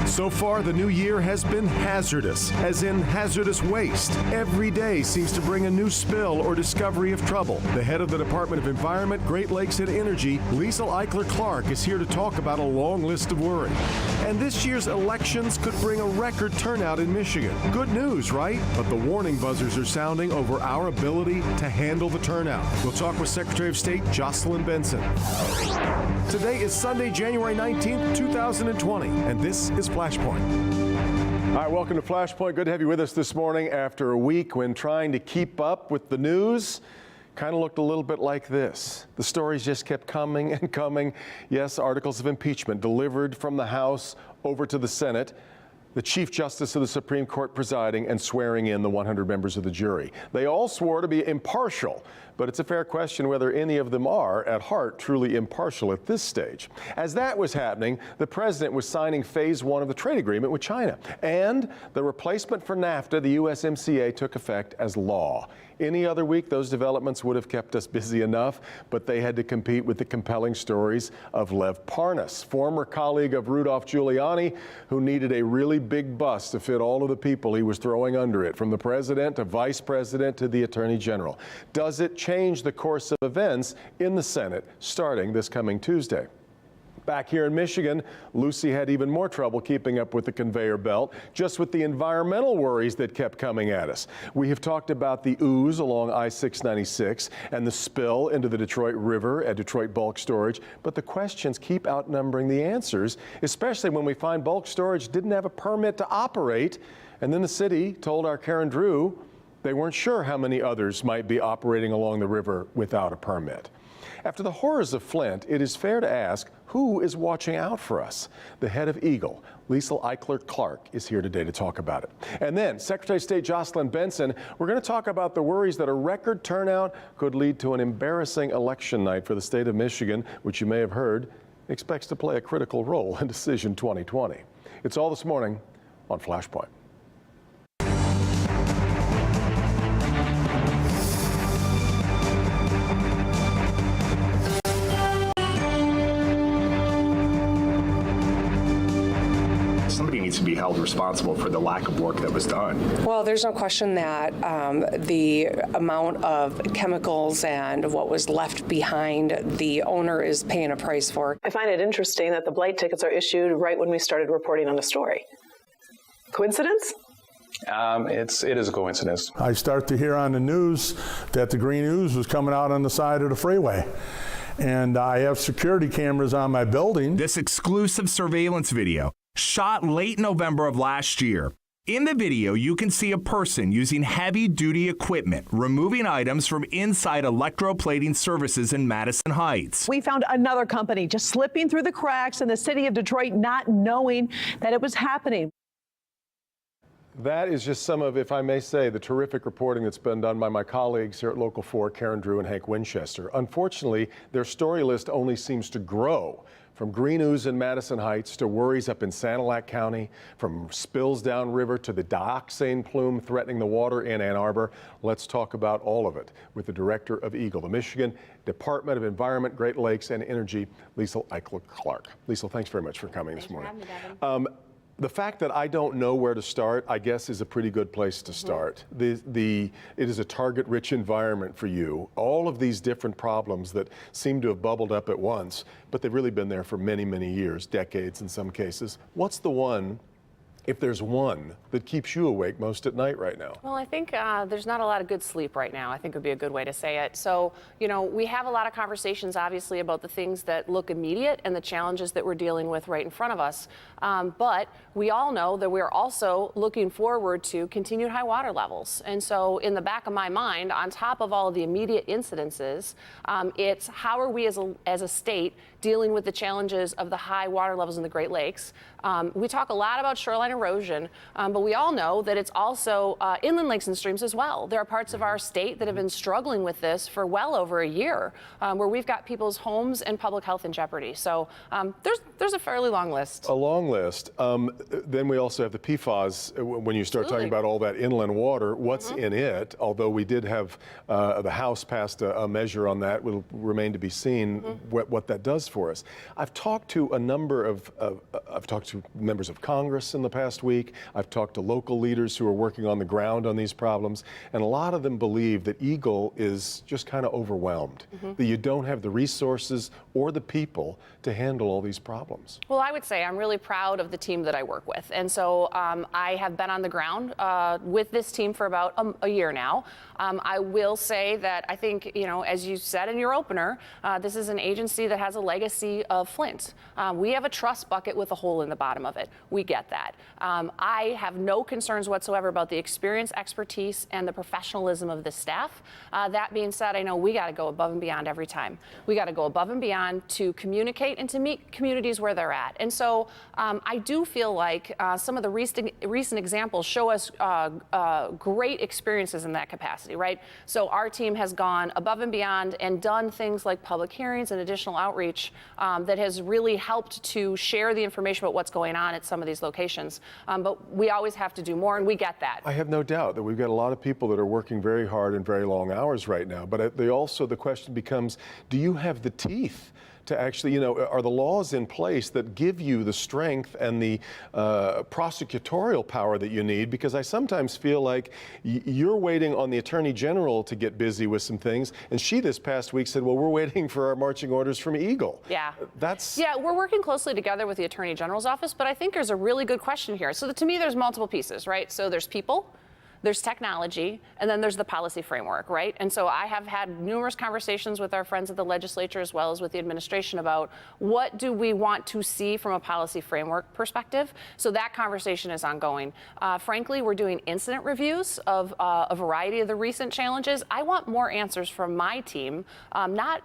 So far, the new year has been hazardous, as in hazardous waste. Every day seems to bring a new spill or discovery of trouble. The head of the Department of Environment, Great Lakes and Energy, Liesl Eichler-Clark, is here to talk about a long list of worry. And this year's elections could bring a record turnout in Michigan. Good news, right? But the warning buzzers are sounding over our ability to handle the turnout. We'll talk with Secretary of State Jocelyn Benson. Today is Sunday, January 19th, 2020, and this is Flashpoint. All right, welcome to Flashpoint. Good to have you with us this morning after a week when trying to keep up with the news kind of looked a little bit like this. The stories just kept coming and coming. Yes, articles of impeachment delivered from the House over to the Senate. The Chief Justice of the Supreme Court presiding and swearing in the 100 members of the jury. They all swore to be impartial, but it's a fair question whether any of them are, at heart, truly impartial at this stage. As that was happening, the president was signing phase one of the trade agreement with China, and the replacement for NAFTA, the USMCA, took effect as law. Any other week, those developments would have kept us busy enough, but they had to compete with the compelling stories of Lev Parnas, former colleague of Rudolph Giuliani, who needed a really big bus to fit all of the people he was throwing under it, from the president to vice president to the attorney general. Does it change the course of events in the Senate starting this coming Tuesday? Back here in Michigan, Lucy had even more trouble keeping up with the conveyor belt, just with the environmental worries that kept coming at us. We have talked about the ooze along I-696 and the spill into the Detroit River at Detroit Bulk Storage, but the questions keep outnumbering the answers, especially when we find bulk storage didn't have a permit to operate, and then the city told our Karen Drew they weren't sure how many others might be operating along the river without a permit. After the horrors of Flint, it is fair to ask, who is watching out for us? The head of Eagle, Liesl Eichler-Clark, is here today to talk about it. And then Secretary of State Jocelyn Benson, we're going to talk about the worries that a record turnout could lead to an embarrassing election night for the state of Michigan, which you may have heard expects to play a critical role in Decision 2020. It's all this morning on Flashpoint. To be held responsible for the lack of work that was done. Well, there's no question that the amount of chemicals and what was left behind, the owner is paying a price for. I find it interesting that the blight tickets are issued right when we started reporting on the story. Coincidence? It is a coincidence. I start to hear on the news that the green ooze was coming out on the side of the freeway. And I have security cameras on my building. This exclusive surveillance video, shot late November of last year. In the video, you can see a person using heavy-duty equipment, removing items from inside electroplating services in Madison Heights. We found another company just slipping through the cracks in the city of Detroit, not knowing that it was happening. That is just some of, if I may say, the terrific reporting that's been done by my colleagues here at Local 4, Karen Drew and Hank Winchester. Unfortunately, their story list only seems to grow. From green ooze in Madison Heights to worries up in Sanilac County, from spills downriver to the dioxane plume threatening the water in Ann Arbor. Let's talk about all of it with the director of Eagle, the Michigan Department of Environment, Great Lakes and Energy, Liesl Eichler-Clark. Liesl, thanks very much for coming this morning. The fact that I don't know where to start, I guess, is a pretty good place to start. It is a target-rich environment for you. All of these different problems that seem to have bubbled up at once, but they've really been there for many, many years, decades in some cases. What's the one, if there's one, that keeps you awake most at night right now? Well, I think there's not a lot of good sleep right now, I think would be a good way to say it. So, you know, we have a lot of conversations, obviously, about the things that look immediate and the challenges that we're dealing with right in front of us. But we all know that we're also looking forward to continued high water levels. And so in the back of my mind, on top of all of the immediate incidences, it's how are we as a state dealing with the challenges of the high water levels in the Great Lakes. We talk a lot about shoreline erosion, but we all know that it's also inland lakes and streams as well. There are parts of our state that have been struggling with this for well over a year, where we've got people's homes and public health in jeopardy. So there's a fairly long list. A long list. Then we also have the PFAS. When you start talking about all that inland water, what's in it? Although we did have the House passed a measure on that. Will remain to be seen what that does for us. I've talked to a number of to members of Congress in the past week. I've talked to local leaders who are working on the ground on these problems, and a lot of them believe that Eagle is just kind of overwhelmed, that you don't have the resources or the people to handle all these problems. Well, I would say I'm really proud of the team that I work with. And so I have been on the ground with this team for about a year now. I will say that I think, as you said in your opener, this is an agency that has a legacy of Flint. We have a trust bucket with a hole in the bottom of it. We get that. I have no concerns whatsoever about the experience, expertise, and the professionalism of the staff. That being said, I know we got to go above and beyond every time. We got to go above and beyond to communicate and to meet communities where they're at. And so I do feel like some of the recent examples show us great experiences in that capacity, right? So our team has gone above and beyond and done things like public hearings and additional outreach that has really helped to share the information about what's going on at some of these locations. But we always have to do more, and we get that. I have no doubt that we've got a lot of people that are working very hard and very long hours right now. But the question becomes, do you have the teeth to actually, are the laws in place that give you the strength and the prosecutorial power that you need? Because I sometimes feel like you're waiting on the Attorney General to get busy with some things. And she this past week said, well, we're waiting for our marching orders from Eagle. Yeah. Yeah, we're working closely together with the Attorney General's office, but I think there's a really good question here. So to me, there's multiple pieces, right? So there's people, there's technology, and then there's the policy framework, right? And so I have had numerous conversations with our friends at the legislature as well as with the administration about what do we want to see from a policy framework perspective. So that conversation is ongoing. Frankly, we're doing incident reviews of a variety of the recent challenges. I want more answers from my team, not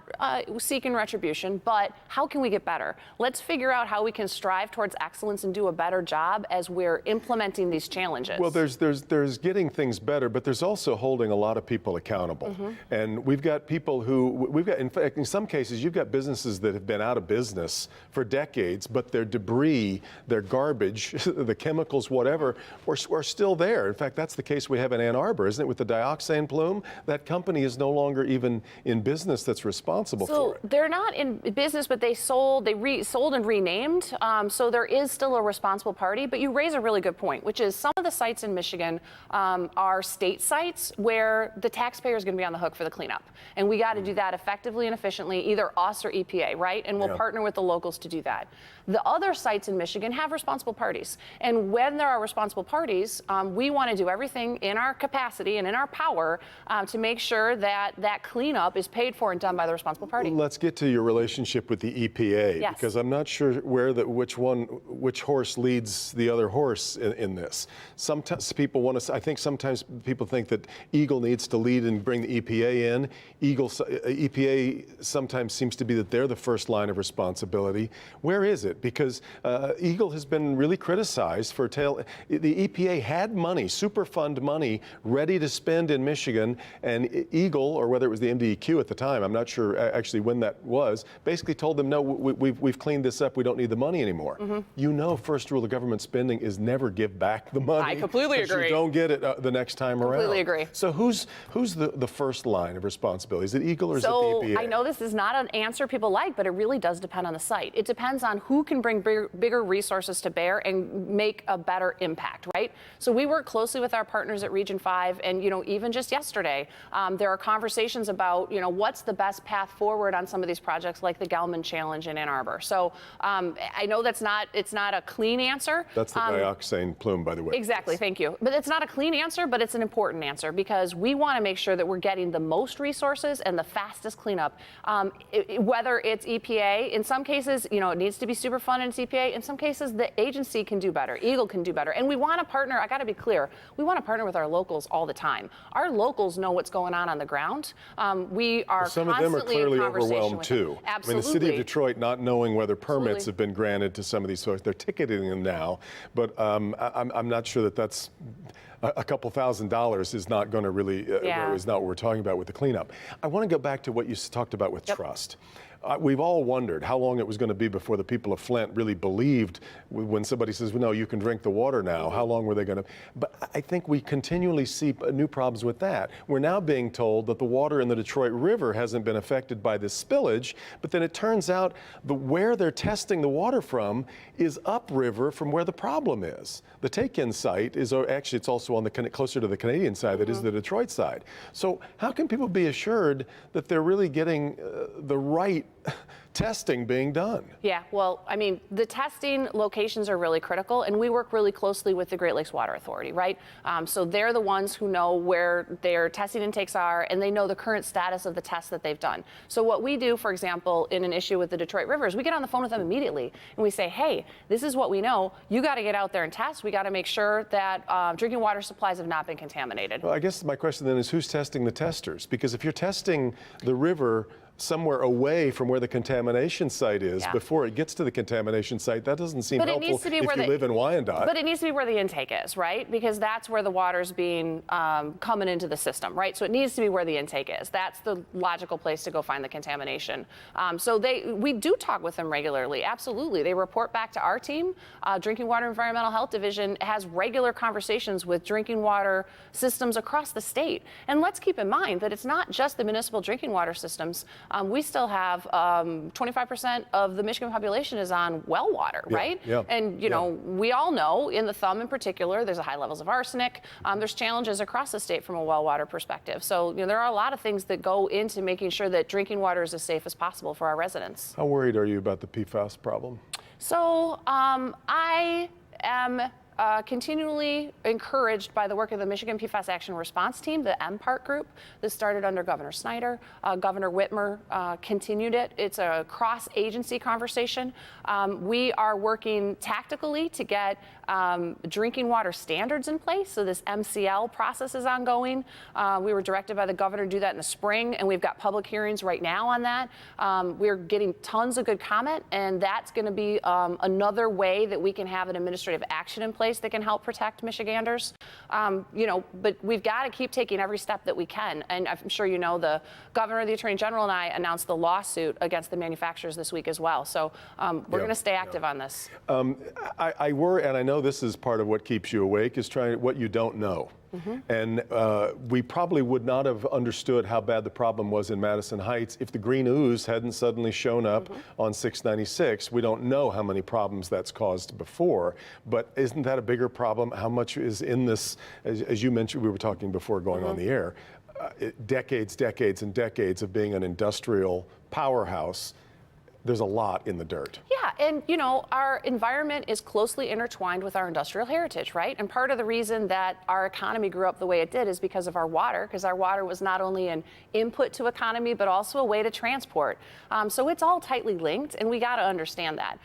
seeking retribution, but how can we get better? Let's figure out how we can strive towards excellence and do a better job as we're implementing these challenges. Well, there's getting things better, but there's also holding a lot of people accountable. And we've got people in fact, in some cases, you've got businesses that have been out of business for decades, but their debris, their garbage, the chemicals, whatever, are still there. In fact, that's the case we have in Ann Arbor, isn't it, with the dioxane plume? That company is no longer even in business that's responsible for it. So they're not in business, but they sold and renamed. So there is still a responsible party, but you raise a really good point, which is some of the sites in Michigan are state sites where the taxpayer is going to be on the hook for the cleanup. And we got to do that effectively and efficiently, either us or EPA, right? And we'll partner with the locals to do that. The other sites in Michigan have responsible parties. And when there are responsible parties, we want to do everything in our capacity and in our power to make sure that that cleanup is paid for and done by the responsible party. Let's get to your relationship with the EPA, Yes. because I'm not sure which horse leads the other horse in this. Sometimes people want to, I think sometimes people think that Eagle needs to lead and bring the EPA in. EPA sometimes seems to be that they're the first line of responsibility. Where is it? Because Eagle has been really criticized for the EPA had money, Superfund money, ready to spend in Michigan, and Eagle, or whether it was the MDEQ at the time, I'm not sure actually when that was, basically told them, no, we've cleaned this up, we don't need the money anymore. First rule of government spending is never give back the money. I completely agree. You don't get it the next time around. Completely agree. So who's the first line of responsibility? Is it Eagle or is it the EPA? I know this is not an answer people like, but it really does depend on the site. It depends on who can bring bigger resources to bear and make a better impact, right? So we work closely with our partners at Region 5, and even just yesterday, there are conversations about what's the best path forward on some of these projects, like the Gelman Challenge in Ann Arbor. So I know it's not a clean answer. That's the dioxane plume, by the way. Exactly, thank you. But it's not a clean answer, but it's an important answer because we want to make sure that we're getting the most resources and the fastest cleanup. Whether it's EPA, in some cases, it needs to be Superfund and it's EPA. In some cases, the agency can do better. Eagle can do better. And we want to partner, I got to be clear, we want to partner with our locals all the time. Our locals know what's going on the ground. We are some of them are clearly overwhelmed too. Absolutely. I mean, the city of Detroit not knowing whether permits have been granted to some of these folks, they're ticketing them now. But I'm not sure that's a couple $1,000s is not going to really is not what we're talking about with the cleanup. I want to go back to what you talked about with trust. we've all wondered how long it was going to be before the people of Flint really believed when somebody says, well, no, you can drink the water now. How long were they going to? But I think we continually see new problems with that. We're now being told that the water in the Detroit River hasn't been affected by this spillage, but then it turns out where they're testing the water from is upriver from where the problem is. The take-in site is actually, it's also on the closer to the Canadian side that is the Detroit side. So how can people be assured that they're really getting the right testing being done? Yeah, well, I mean, the testing locations are really critical, and we work really closely with the Great Lakes Water Authority, right? So they're the ones who know where their testing intakes are, and they know the current status of the tests that they've done. So what we do, for example, in an issue with the Detroit River is we get on the phone with them immediately, and we say, hey, this is what we know. You got to get out there and test. We got to make sure that drinking water supplies have not been contaminated. Well, I guess my question then is, who's testing the testers? Because if you're testing the river somewhere away from where the contamination site is before it gets to the contamination site, that doesn't seem helpful if you live in Wyandotte. But it needs to be where the intake is, right? Because that's where the water's being coming into the system, right? So it needs to be where the intake is. That's the logical place to go find the contamination. So we do talk with them regularly, absolutely. They report back to our team. Drinking Water Environmental Health Division has regular conversations with drinking water systems across the state. And let's keep in mind that it's not just the municipal drinking water systems. We still have 25% of the Michigan population is on well water, right? Yeah. And, you know, we all know in the Thumb in particular, there's a high levels of arsenic. There's challenges across the state from a well water perspective. So, you know, there are a lot of things that go into making sure that drinking water is as safe as possible for our residents. How worried are you about the PFAS problem? So I am continually encouraged by the work of the Michigan PFAS Action Response Team, the MPART group. This started under Governor Snyder. Governor Whitmer continued it. It's a cross-agency conversation. We are working tactically to get drinking water standards in place. So this MCL process is ongoing. We were directed by the governor to do that in the spring, and we've got public hearings right now on that. We're getting tons of good comment, and that's going to be another way that we can have an administrative action in place that can help protect Michiganders. You know, but we've got to keep taking every step that we can. And I'm sure you know the governor, the attorney general, and I announced the lawsuit against the manufacturers this week as well. So we're going to stay active on this. I worry, and I know this is part of what keeps you awake, is trying what you don't know. And we probably would not have understood how bad the problem was in Madison Heights if the green ooze hadn't suddenly shown up on 696. We don't know how many problems that's caused before, but isn't that a bigger problem? How much is in this, as you mentioned, we were talking before going on the air, decades and decades of being an industrial powerhouse. There's a lot in the dirt. Yeah, and you know, our environment is closely intertwined with our industrial heritage, right? And part of the reason that our economy grew up the way it did is because of our water, because our water was not only an input to economy, but also a way to transport. So it's all tightly linked, and we got to understand that.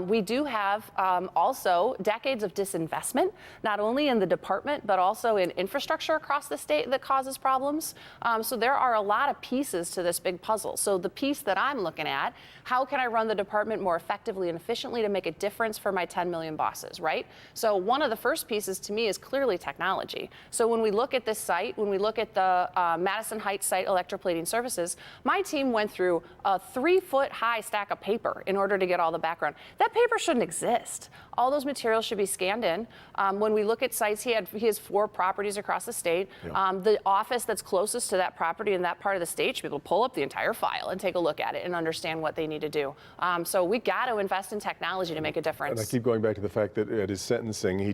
We do have also decades of disinvestment, not only in the department, but also in infrastructure across the state that causes problems. So there are a lot of pieces to this big puzzle. So the piece that I'm looking at, how can I run the department more effectively and efficiently to make a difference for my 10 million bosses, right? So one of the first pieces to me is clearly technology. So when we look at this site, when we look at the Madison Heights site electroplating services, my team went through a 3-foot high stack of paper in order to get all the background. That paper shouldn't exist. All those materials should be scanned in. When we look at sites, he has 4 properties across the state. The office that's closest to that property in that part of the state should be able to pull up the entire file and take a look at it and understand what they need to do. So we got to invest in technology to make a difference. And I keep going back to the fact that at his sentencing, he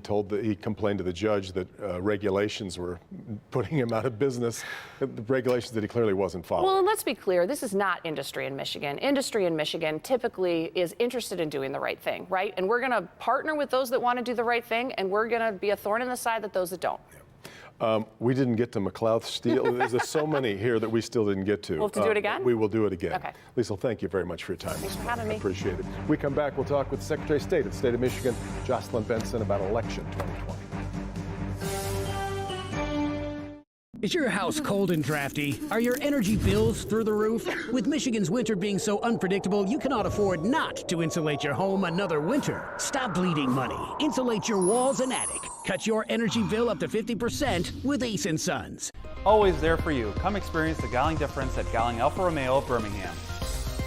complained to the judge that regulations were putting him out of business, regulations that he clearly wasn't following. Well, and let's be clear, this is not industry in Michigan. Industry in Michigan typically is interested in doing the right thing, right? And we're going to partner with those that want to do the right thing, and we're going to be a thorn in the side that those that don't. We didn't get to McLeod Steel. There's so many here that we still didn't get to. We'll have to do it again? We will do it again. Okay. Liesl, thank you very much for your time. Thanks for having me. I appreciate it. We come back, we'll talk with Secretary of State of the state of Michigan, Jocelyn Benson, about election 2020. Is your house cold and drafty? Are your energy bills through the roof? With Michigan's winter being so unpredictable, you cannot afford not to insulate your home another winter. Stop bleeding money. Insulate your walls and attic. Cut your energy bill up to 50% with Ace & Sons. Always there for you. Come experience the Gowling difference at Gowling Alfa Romeo of Birmingham.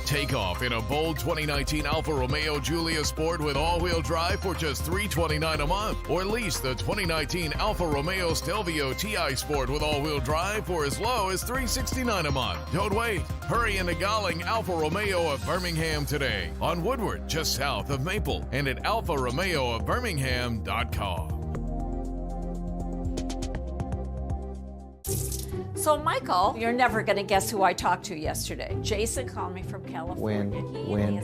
Take off in a bold 2019 Alfa Romeo Giulia Sport with all-wheel drive for just $329 a month. Or lease the 2019 Alfa Romeo Stelvio TI Sport with all-wheel drive for as low as $369 a month. Don't wait. Hurry into Gowling Alfa Romeo of Birmingham today on Woodward, just south of Maple, and at alfaromeoofbirmingham.com. So, Michael, you're never going to guess who I talked to yesterday. Jason called me from California. Win.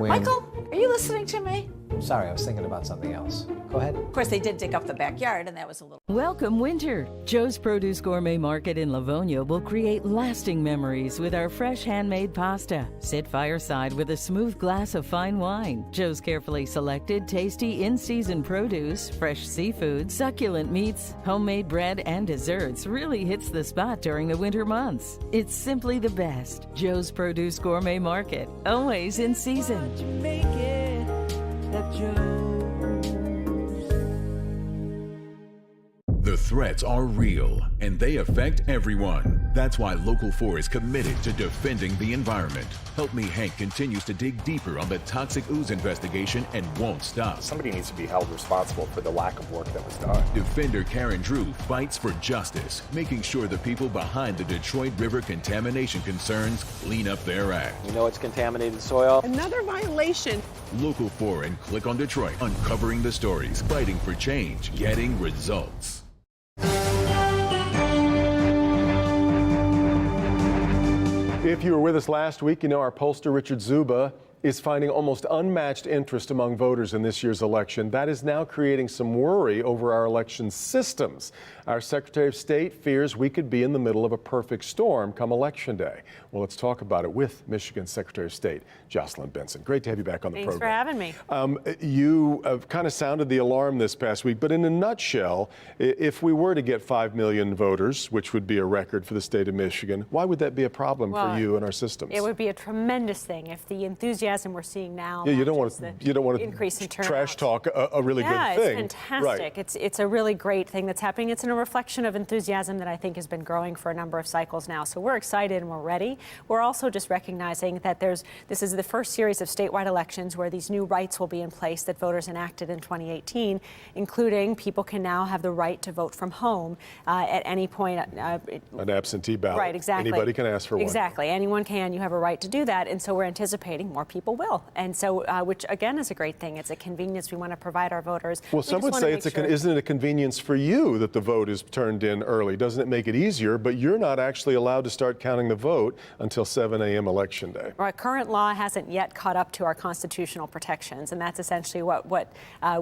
Michael, are you listening to me? Sorry, I was thinking about something else. Go ahead. Of course, they did dig up the backyard, and that was a little... Welcome winter. Joe's Produce Gourmet Market in Livonia will create lasting memories with our fresh handmade pasta. Sit fireside with a smooth glass of fine wine. Joe's carefully selected, tasty, in-season produce, fresh seafood, succulent meats, homemade bread, and desserts really hits the spot during the winter months. It's simply the best. Joe's Produce Gourmet Market, always in season. The threats are real, and they affect everyone. That's why Local 4 is committed to defending the environment. Help Me Hank continues to dig deeper on the toxic ooze investigation and won't stop. Somebody needs to be held responsible for the lack of work that was done. Defender Karen Drew fights for justice, making sure the people behind the Detroit River contamination concerns clean up their act. You know it's contaminated soil. Another violation. Local 4 and Click on Detroit, uncovering the stories, fighting for change, getting results. If you were with us last week, you know our pollster Richard Zuba is finding almost unmatched interest among voters in this year's election. That is now creating some worry over our election systems. Our Secretary of State fears we could be in the middle of a perfect storm come Election Day. Well, let's talk about it with Michigan Secretary of State Jocelyn Benson. Great to have you back on the program. Thanks for having me. You kind of sounded the alarm this past week, but in a nutshell, if we were to get 5 million voters, which would be a record for the state of Michigan, why would that be a problem for you and our systems? It would be a tremendous thing if the enthusiasm we're seeing now. Yeah, you don't want to increase in turnout. Trash talk a really good thing. Yeah, it's fantastic. Right. It's a really great thing that's happening. It's a reflection of enthusiasm that I think has been growing for a number of cycles now. So we're excited and we're ready. We're also just recognizing that this is the first series of statewide elections where these new rights will be in place that voters enacted in 2018, including people can now have the right to vote from home at any point. An absentee ballot. Right, exactly. Anybody can ask for one. Exactly. Anyone can. You have a right to do that. And so we're anticipating more people will. And so, which again is a great thing. It's a convenience we want to provide our voters. Well, some would say isn't it a convenience for you that the vote is turned in early? Doesn't it make it easier? But you're not actually allowed to start counting the vote until 7 a.m. Election Day. Our current law hasn't yet caught up to our constitutional protections, and that's essentially what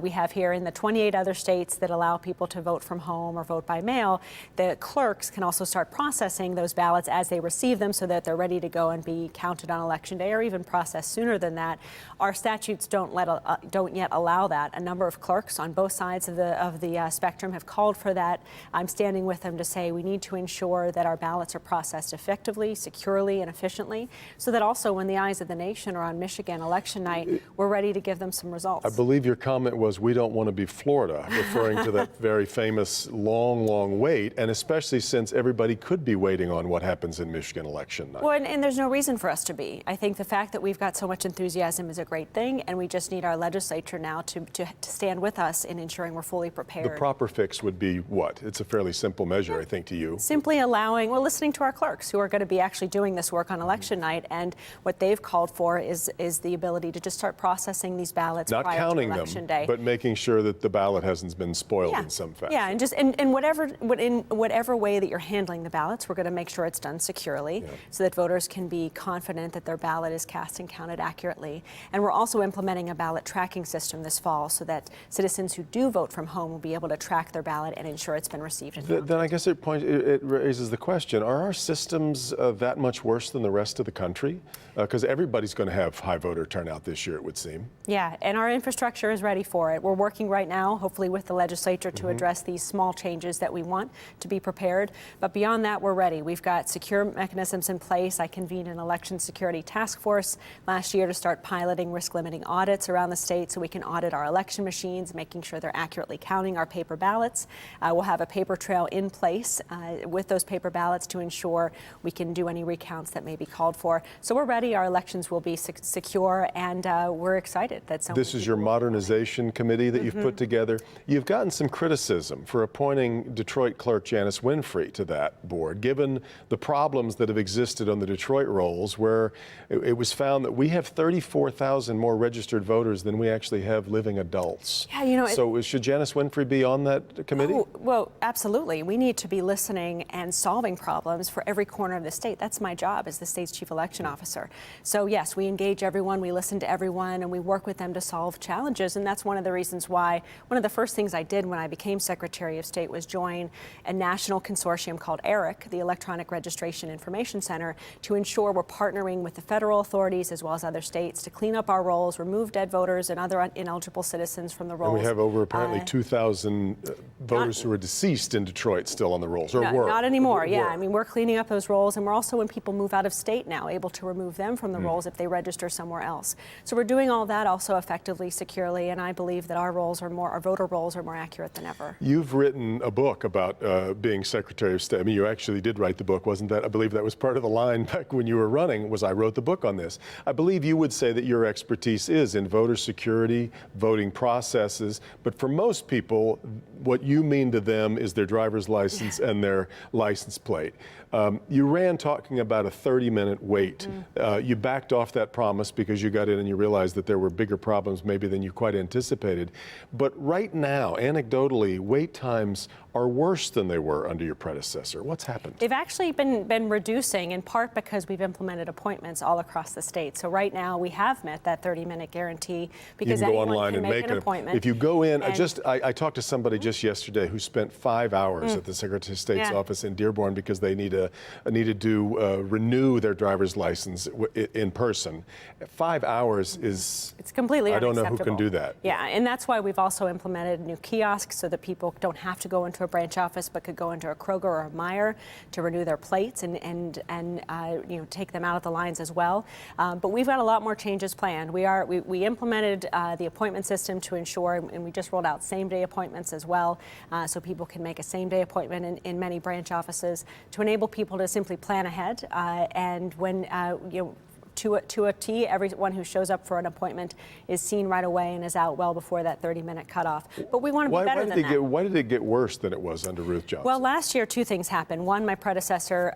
we have here. In the 28 other states that allow people to vote from home or vote by mail, the clerks can also start processing those ballots as they receive them so that they're ready to go and be counted on Election Day, or even processed sooner than that. Our statutes don't yet allow that. A number of clerks on both sides of the spectrum have called for that. I'm standing with them to say we need to ensure that our ballots are processed effectively, securely, and efficiently, so that also when the eyes of the nation are on Michigan election night, we're ready to give them some results. I believe your comment was, we don't want to be Florida, referring to that very famous long wait, and especially since everybody could be waiting on what happens in Michigan election night. Well, and there's no reason for us to be. I think the fact that we've got so much enthusiasm is a great thing, and we just need our legislature now to stand with us in ensuring we're fully prepared. The proper fix would be what? It's a fairly simple measure, I think, to you. Simply listening to our clerks who are going to be actually doing this work on election night, and what they've called for is the ability to just start processing these ballots not prior counting to election them, day. but making sure that the ballot hasn't been spoiled in some fashion. Yeah, and just in whatever way that you're handling the ballots, we're going to make sure it's done securely, so that voters can be confident that their ballot is cast and counted accurately. And we're also implementing a ballot tracking system this fall, so that citizens who do vote from home will be able to track their ballot and ensure it's been received. Then I guess it raises the question: are our systems that much worse than the rest of the country? Because everybody's going to have high voter turnout this year, it would seem. Yeah, and our infrastructure is ready for it. We're working right now, hopefully with the legislature, to address these small changes that we want to be prepared. But beyond that, we're ready. We've got secure mechanisms in place. I convened an election security task force last next year to start piloting risk-limiting audits around the state so we can audit our election machines, making sure they're accurately counting our paper ballots. We'll have a paper trail in place with those paper ballots to ensure we can do any recounts that may be called for. So we're ready. Our elections will be secure, and we're excited that so This is your modernization committee that you've put together. You've gotten some criticism for appointing Detroit Clerk Janice Winfrey to that board, given the problems that have existed on the Detroit rolls, where it was found that we have 34,000 more registered voters than we actually have living adults. Yeah, you know. So should Janice Winfrey be on that committee? Oh, well, absolutely. We need to be listening and solving problems for every corner of the state. That's my job as the state's chief election officer. So yes, we engage everyone, we listen to everyone, and we work with them to solve challenges. And that's one of the reasons why one of the first things I did when I became Secretary of State was join a national consortium called ERIC, the Electronic Registration Information Center, to ensure we're partnering with the federal authorities as well as other states to clean up our rolls, remove dead voters and other ineligible citizens from the rolls. And we have over apparently 2,000 voters who are deceased in Detroit still on the rolls, or were. Not anymore, yeah. I mean, we're cleaning up those rolls, and we're also, when people move out of state now, able to remove them from the rolls if they register somewhere else. So we're doing all that also effectively, securely, and I believe that our voter rolls are more accurate than ever. You've written a book about being Secretary of State. I mean, you actually did write the book, wasn't that? I believe that was part of the line back when you were running, was I wrote the book on this. I believe you would say that your expertise is in voter security, voting processes, but for most people, what you mean to them is their driver's license and their license plate. You ran talking about a 30-minute wait. You backed off that promise because you got in and you realized that there were bigger problems maybe than you quite anticipated. But right now, anecdotally, wait times are worse than they were under your predecessor. What's happened? They've actually been reducing, in part because we've implemented appointments all across the state. So right now we have met that 30-minute guarantee because you can go anyone online can and make an appointment. If you go in, I talked to somebody just yesterday who spent 5 hours at the Secretary of State's office in Dearborn because they need to renew their driver's license in person. 5 hours is... It's completely unacceptable. I don't know who can do that. Yeah, and that's why we've also implemented new kiosks so that people don't have to go into a branch office but could go into a Kroger or a Meijer to renew their plates and take them out of the lines as well. But we've got a lot more changes planned. We implemented the appointment system to ensure, and we just rolled out same-day appointments as well, so people can make a same-day appointment in many branch offices to enable people to simply plan ahead. And when to a T, everyone who shows up for an appointment is seen right away and is out well before that 30-minute cutoff. But we want to be better than that. Why did it get worse than it was under Ruth Johnson? Well, last year, two things happened. One, my predecessor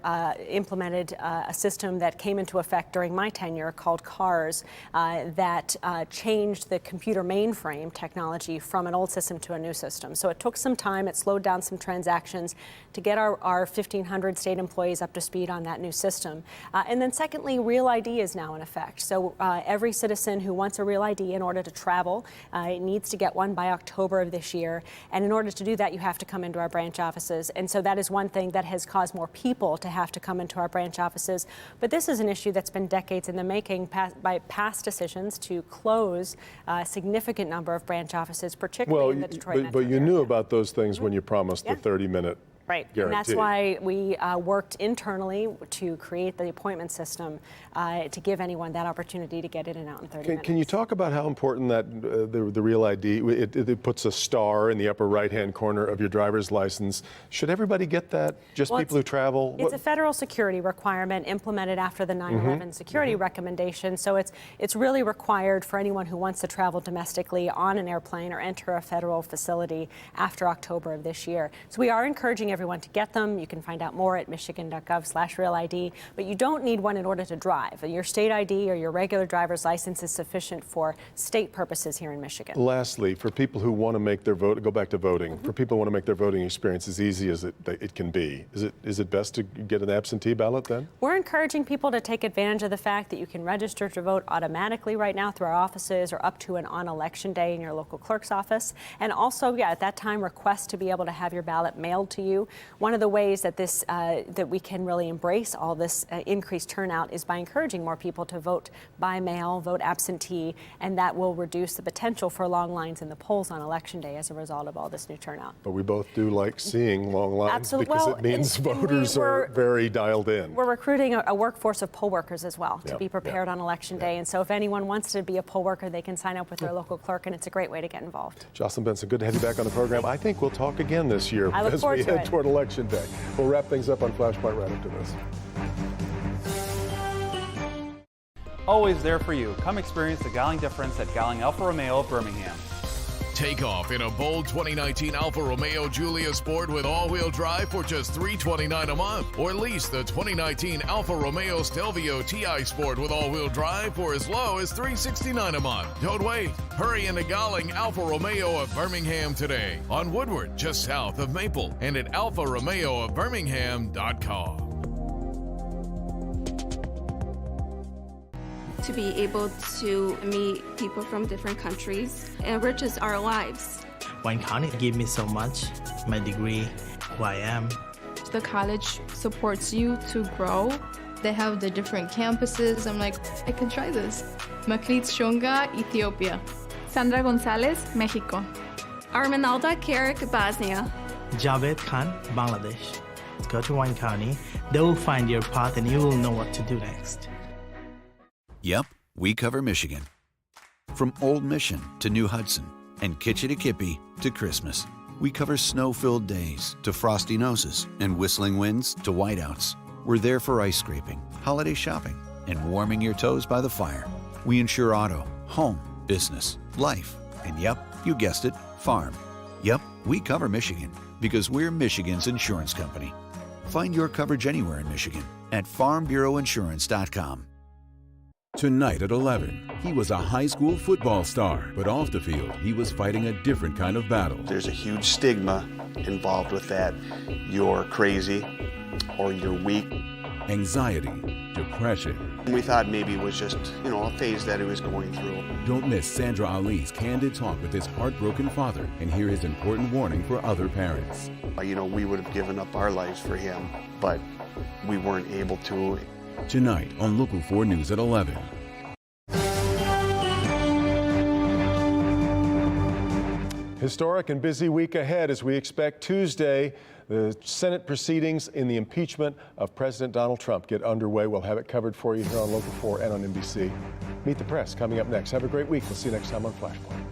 implemented a system that came into effect during my tenure called CARS that changed the computer mainframe technology from an old system to a new system. So it took some time. It slowed down some transactions to get our 1,500 state employees up to speed on that new system. And then secondly, Real ID is now in effect. So every citizen who wants a Real ID in order to travel needs to get one by October of this year. And in order to do that, you have to come into our branch offices. And so that is one thing that has caused more people to have to come into our branch offices. But this is an issue that's been decades in the making by past decisions to close a significant number of branch offices, particularly in the Detroit metro But you knew about those things when you promised the 30-minute Right, guarantee. And that's why we worked internally to create the appointment system to give anyone that opportunity to get in and out in 30 minutes. Can you talk about how important that the Real ID, it puts a star in the upper right-hand corner of your driver's license. Should everybody get that? Just people who travel? It's a federal security requirement implemented after the 9/11 security recommendation. So it's really required for anyone who wants to travel domestically on an airplane or enter a federal facility after October of this year. So we are encouraging everyone to get them. You can find out more at michigan.gov/RealID, but you don't need one in order to drive. Your state ID or your regular driver's license is sufficient for state purposes here in Michigan. Lastly, for people who want to make their vote, go back to voting, for people who want to make their voting experience as easy as it can be, is it best to get an absentee ballot then? We're encouraging people to take advantage of the fact that you can register to vote automatically right now through our offices or up to and on election day in your local clerk's office. And also, at that time, request to be able to have your ballot mailed to you. do. One of the ways that that we can really embrace all this increased turnout is by encouraging more people to vote by mail, vote absentee, and that will reduce the potential for long lines in the polls on Election Day as a result of all this new turnout. But we both do like seeing long lines. Absolutely. Because Well, it means and voters are very dialed in. We're recruiting a workforce of poll workers as well to Yep, be prepared yep, on Election Day. And so if anyone wants to be a poll worker, they can sign up with their local clerk, and it's a great way to get involved. Jocelyn Benson, good to have you back on the program. I think we'll talk again this year I look as forward we to head it. toward Election Day. We'll wrap things up on Flashpoint right after this. Always there for you. Come experience the Gowling difference at Gowling Alfa Romeo of Birmingham. Take off in a bold 2019 Alfa Romeo Giulia Sport with all-wheel drive for just $329 a month. Or lease the 2019 Alfa Romeo Stelvio TI Sport with all-wheel drive for as low as $369 a month. Don't wait. Hurry into Gowling Alfa Romeo of Birmingham today on Woodward, just south of Maple, and at alfaromeoofbirmingham.com. To be able to meet people from different countries enriches our lives. Wayne County gave me so much, my degree, who I am. The college supports you to grow. They have the different campuses. I'm like, I can try this. Maklit Shonga, Ethiopia. Sandra Gonzalez, Mexico. Arminalda Carrick, Bosnia. Javed Khan, Bangladesh. Go to Wayne County. They will find your path and you will know what to do next. Yep, we cover Michigan. From Old Mission to New Hudson and Kitchity Kippy to Christmas. We cover snow-filled days to frosty noses and whistling winds to whiteouts. We're there for ice scraping, holiday shopping, and warming your toes by the fire. We insure auto, home, business, life, and yep, you guessed it, farm. Yep, we cover Michigan because we're Michigan's insurance company. Find your coverage anywhere in Michigan at farmbureauinsurance.com. Tonight at 11, he was a high school football star, but off the field, he was fighting a different kind of battle. There's a huge stigma involved with that. You're crazy or you're weak. Anxiety, depression. We thought maybe it was just, a phase that he was going through. Don't miss Sandra Ali's candid talk with his heartbroken father and hear his important warning for other parents. We would have given up our lives for him, but we weren't able to. Tonight on Local 4 News at 11. Historic and busy week ahead as we expect Tuesday the Senate proceedings in the impeachment of President Donald Trump get underway. We'll have it covered for you here on Local 4 and on NBC. Meet the Press coming up next. Have a great week. We'll see you next time on Flashpoint.